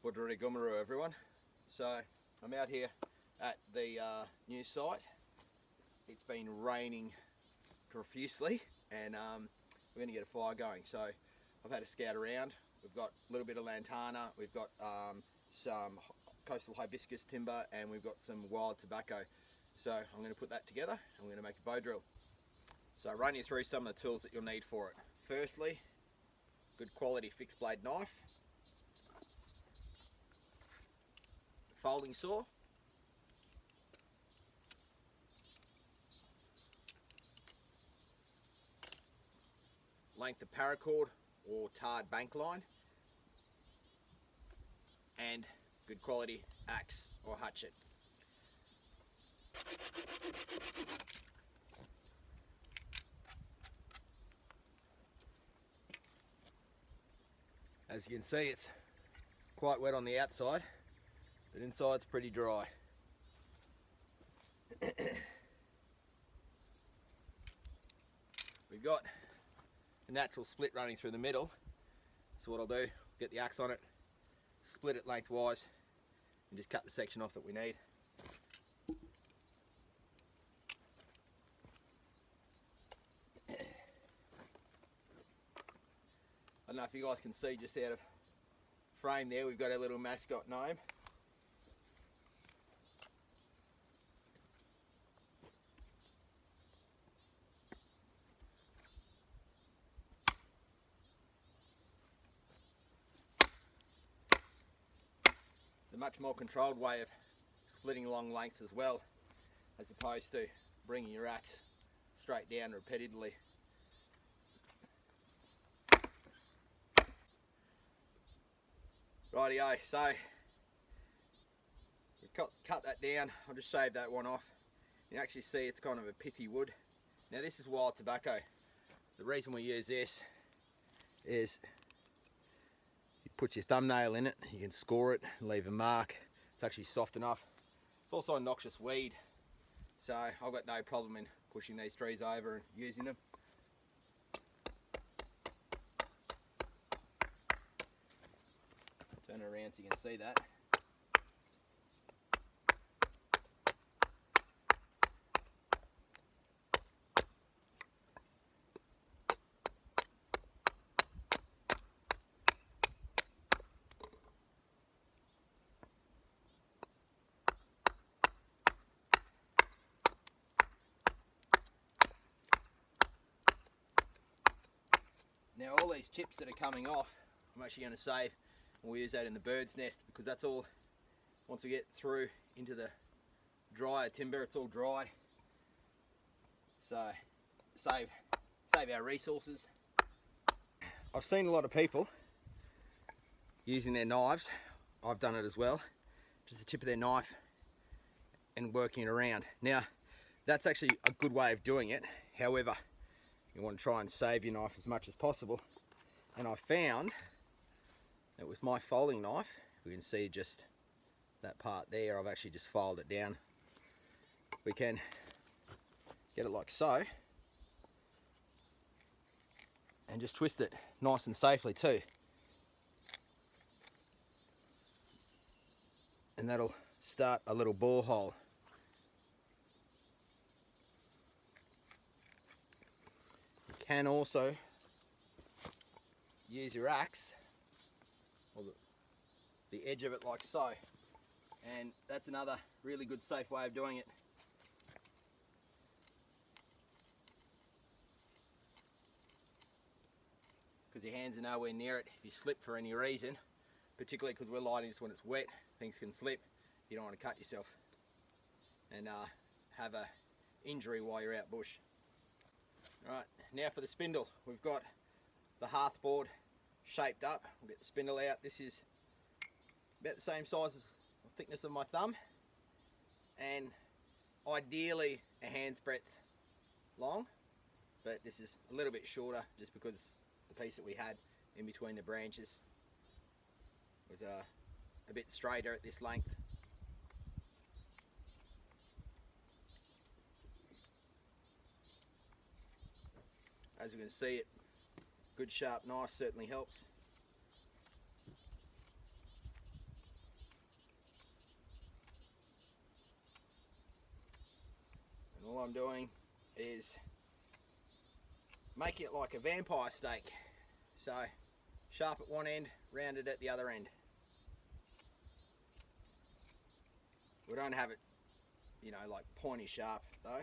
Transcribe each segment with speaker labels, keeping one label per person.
Speaker 1: Budrudi Gummaroo, everyone. So I'm out here at the new site. It's been raining profusely and we're going to get a fire going. So I've had a scout around. We've got a little bit of lantana, we've got some coastal hibiscus timber, and we've got some wild tobacco. So I'm going to put that together and we're going to make a bow drill. So I'll run you through some of the tools that you'll need for it. Firstly, good quality fixed blade knife, folding saw, length of paracord or tarred bank line, and good quality axe or hatchet. As you can see, it's quite wet on the outside, but inside's pretty dry. We've got a natural split running through the middle, so what I'll do, get the axe on it, split it lengthwise, and just cut the section off that we need. I don't know if you guys can see just out of frame there, we've got our little mascot gnome. It's a much more controlled way of splitting long lengths as well, as opposed to bringing your axe straight down repeatedly. Rightio, so we cut that down. I'll just shave that one off. You can actually see it's kind of a pithy wood. Now this is wild tobacco. The reason we use this is you put your thumbnail in it, you can score it and leave a mark. It's actually soft enough. It's also a noxious weed, so I've got no problem in pushing these trees over and using them. Turn it around so you can see that. Now all these chips that are coming off, I'm actually going to save, and we'll use that in the bird's nest, because that's all, once we get through into the drier timber, it's all dry. So save our resources. I've seen a lot of people using their knives, I've done it as well, just the tip of their knife and working it around. Now that's actually a good way of doing it, however you want to try and save your knife as much as possible, and I found that with my folding knife, we can see just that part there, I've actually just filed it down. We can get it like so and just twist it nice and safely too, and that'll start a little borehole. You can also use your axe or the edge of it like so, and that's another really good safe way of doing it. Because your hands are nowhere near it. If you slip for any reason, particularly because we're lighting this when it's wet, things can slip. You don't want to cut yourself and have a injury while you're out bush. Alright, now for the spindle. We've got the hearth board shaped up. We'll get the spindle out. This is about the same size as the thickness of my thumb, and ideally a hand's breadth long, but this is a little bit shorter just because the piece that we had in between the branches was a bit straighter at this length. As you can see, it good sharp knife certainly helps. what I'm doing is making it like a vampire steak. So sharp at one end, rounded at the other end. We don't have it, you know, like pointy sharp though.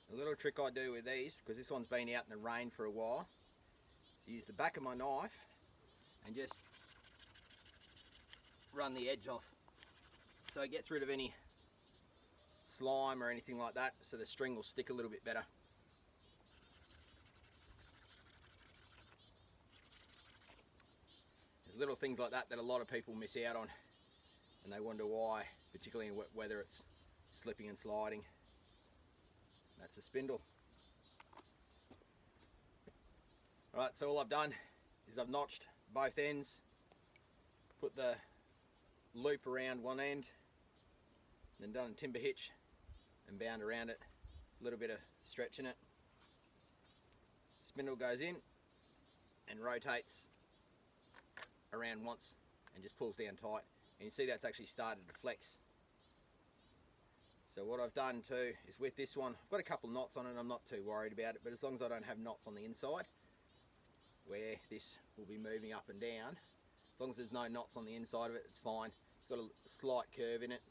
Speaker 1: A little trick I do with these, because this one's been out in the rain for a while, is use the back of my knife and just run the edge off, so it gets rid of any slime or anything like that, so the string will stick a little bit better. There's little things like that that a lot of people miss out on, and they wonder why, particularly in wet weather, it's slipping and sliding. That's a spindle. Alright, so all I've done is I've notched both ends, put the loop around one end, then done a timber hitch and bound around it, a little bit of stretch in it. Spindle goes in and rotates around once and just pulls down tight. And you see that's actually started to flex. So what I've done too is with this one, I've got a couple knots on it, I'm not too worried about it, but as long as I don't have knots on the inside, where this will be moving up and down, as long as there's no knots on the inside of it, it's fine. It's got a slight curve in it,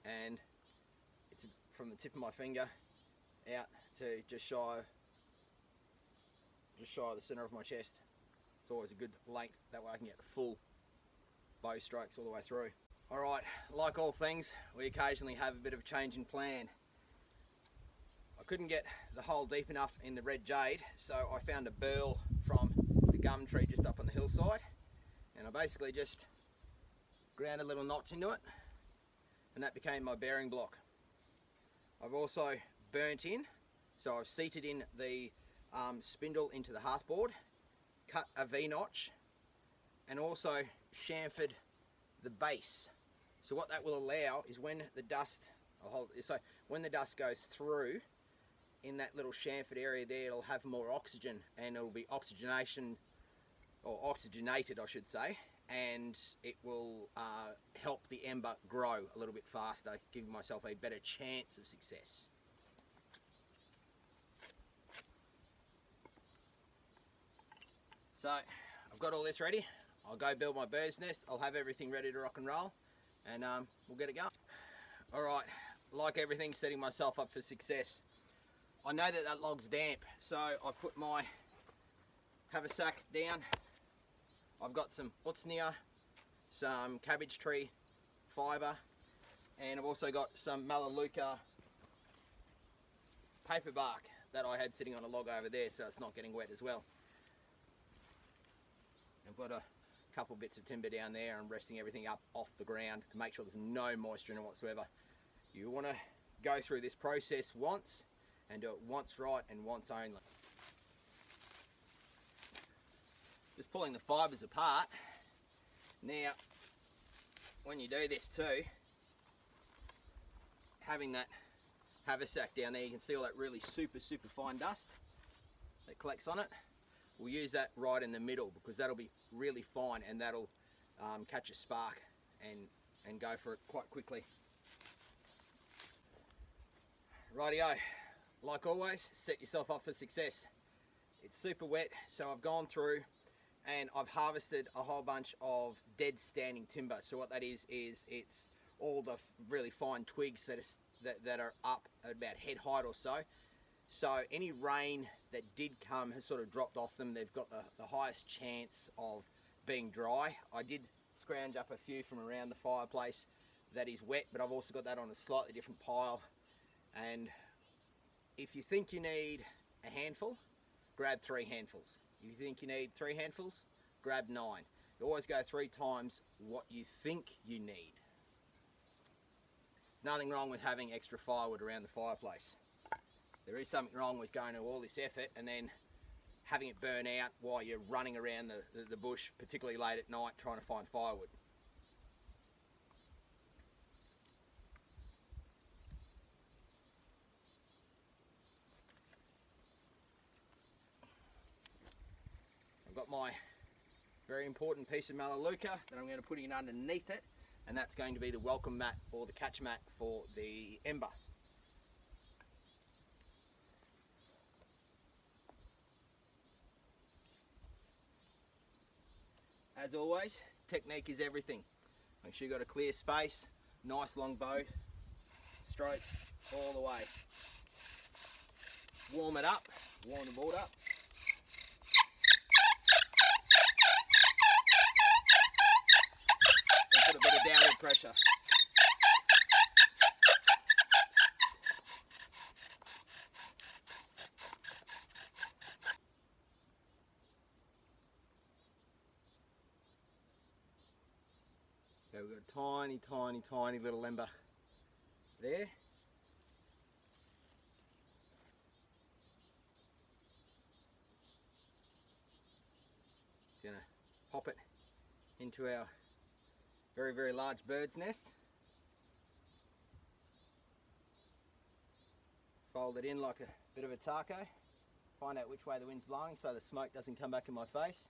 Speaker 1: and it's from the tip of my finger out to just shy of the centre of my chest. It's always a good length, that way I can get full bow strokes all the way through. Alright, like all things, we occasionally have a bit of a change in plan. I couldn't get the hole deep enough in the red jade, so I found a burl from the gum tree just up on the hillside, and I basically just ground a little notch into it, and that became my bearing block. I've also burnt in, so I've seated in the spindle into the hearthboard, cut a V-notch, and also chamfered the base. So what that will allow is when the dust, when the dust goes through in that little chamfered area there, it'll have more oxygen, and it'll be oxygenation, or oxygenated I should say, and it will help the ember grow a little bit faster, giving myself a better chance of success. So I've got all this ready. I'll go build my bird's nest. I'll have everything ready to rock and roll, and we'll get it going. Alright, like everything, setting myself up for success. I know that that log's damp, so I put my haversack down. I've got some Utsnia, some cabbage tree fibre, and I've also got some Melaleuca paper bark that I had sitting on a log over there, so it's not getting wet as well. I've got a couple bits of timber down there and resting everything up off the ground to make sure there's no moisture in it whatsoever. You want to go through this process once and do it once right and once only. Just pulling the fibres apart. Now, when you do this too, having that haversack down there, you can see all that really super fine dust that collects on it. We'll use that right in the middle because that'll be really fine, and that'll catch a spark and go for it quite quickly. Rightio, like always, set yourself up for success. It's super wet, so I've gone through and I've harvested a whole bunch of dead standing timber. So what that is it's all the really fine twigs that are up at about head height or so. So any rain that did come has sort of dropped off them. They've got the highest chance of being dry. I did scrounge up a few from around the fireplace that is wet, but I've also got that on a slightly different pile. And if you think you need a handful, grab 3 handfuls. If you think you need 3 handfuls, grab 9. You always go 3 times what you think you need. There's nothing wrong with having extra firewood around the fireplace. There is something wrong with going to all this effort and then having it burn out while you're running around the bush, particularly late at night, trying to find firewood. I've got my very important piece of Melaleuca that I'm going to put in underneath it, and that's going to be the welcome mat or the catch mat for the ember. As always, technique is everything. Make sure you've got a clear space, nice long bow, strokes all the way. Warm it up, warm the board up. And put a bit of downward pressure. Okay, we've got a tiny little ember there. Just going to pop it into our very large bird's nest. Fold it in like a bit of a taco. Find out which way the wind's blowing so the smoke doesn't come back in my face.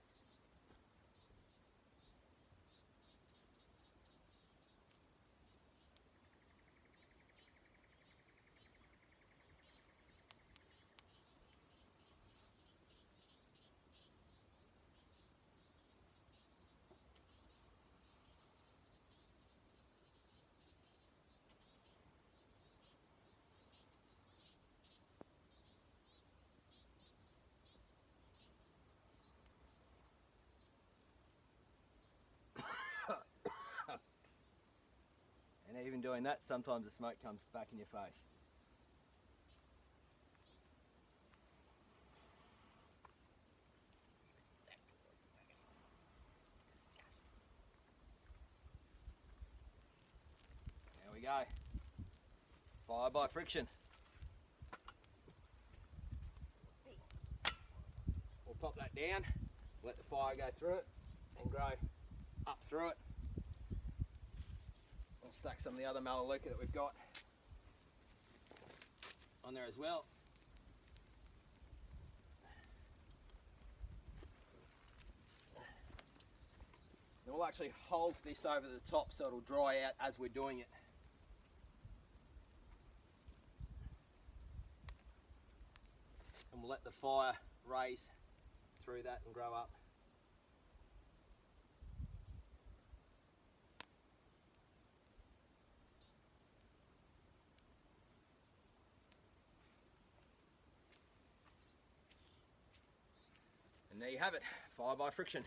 Speaker 1: And even doing that, sometimes the smoke comes back in your face. There we go. Fire by friction. We'll pop that down, let the fire go through it and grow up through it. We'll stack some of the other Melaleuca that we've got on there as well. Then we'll actually hold this over the top so it'll dry out as we're doing it. And we'll let the fire raise through that and grow up. And there you have it, fire by friction.